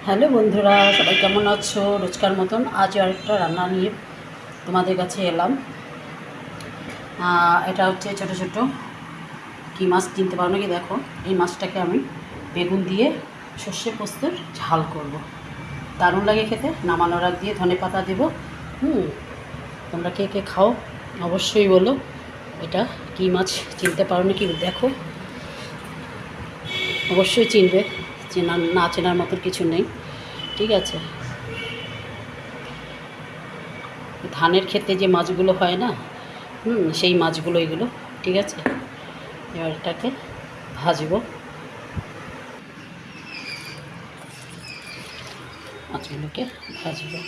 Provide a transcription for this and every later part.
Hello বন্ধুরা, সবাই কেমন আছো? রোজকার মতন আজও আরেকটা রান্না নিয়ে তোমাদের কাছে এলাম। এটা হচ্ছে ছোটো ছোটো কী মাছ, চিনতে পারো নাকি? দেখো, এই মাছটাকে আমি বেগুন দিয়ে সর্ষে পোস্তর ঝাল করব। দারুণ লাগে খেতে। নামানোর আগ দিয়ে ধনে পাতা দেবো। তোমরা কে কে খাও অবশ্যই বলো। এটা কী মাছ চিনতে পারো নাকি? দেখো, অবশ্যই চিনবে। না চেনার মতো কিছু নেই, ঠিক আছে? ধানের ক্ষেতে যে মাছগুলো হয় না, সেই মাছগুলো এগুলো, ঠিক আছে? এবার এটাকে ভাজবো। মাছগুলোকে ভাজবো।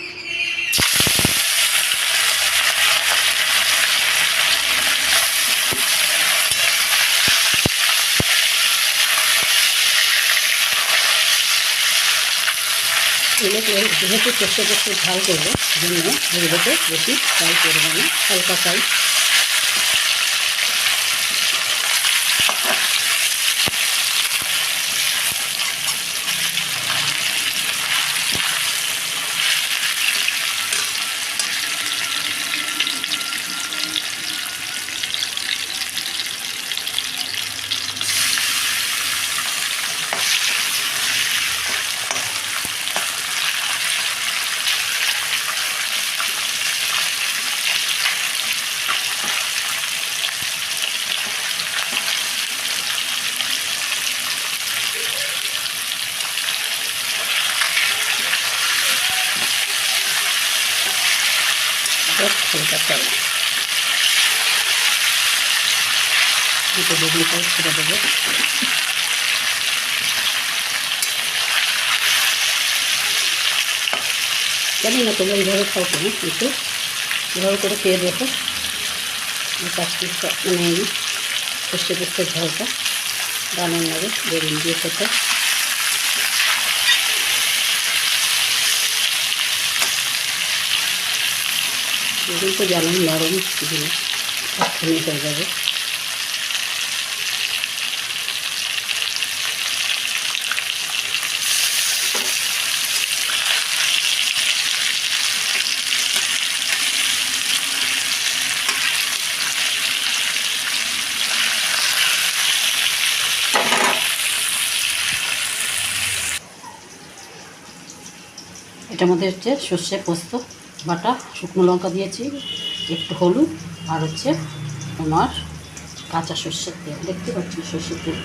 এগুলোকে যেহেতু কষে কষে ঝাল করবো, জন্য এগুলোকে বেশি ফ্রাই করবো না, হালকা ফ্রাই। হালকা ফ্রাই দুটো বেগুন ছেড়ে দেবো। জানি না তোমরা এইভাবে খাও কেন, কিন্তু এভাবে করে খেয়ে দেখো। কাশ্মীরটা মানে সর্ষে পোস্তের ঝালটা দারুণ লাগে বেগুন দিয়ে খেতে। বেগুন তো জানেন নরম জিনিস, এক্ষুনি হয়ে যাবে। এটার মধ্যে হচ্ছে সর্ষে পোস্ত বাটা, শুকনো লঙ্কা দিয়েছি, একটু হলুদ, আর হচ্ছে তোমার কাঁচা সর্ষের তেল। দেখতে পাচ্ছি সর্ষের তেল,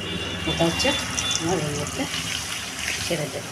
ওটা হচ্ছে আমার এর মধ্যে ছেড়ে দেবো।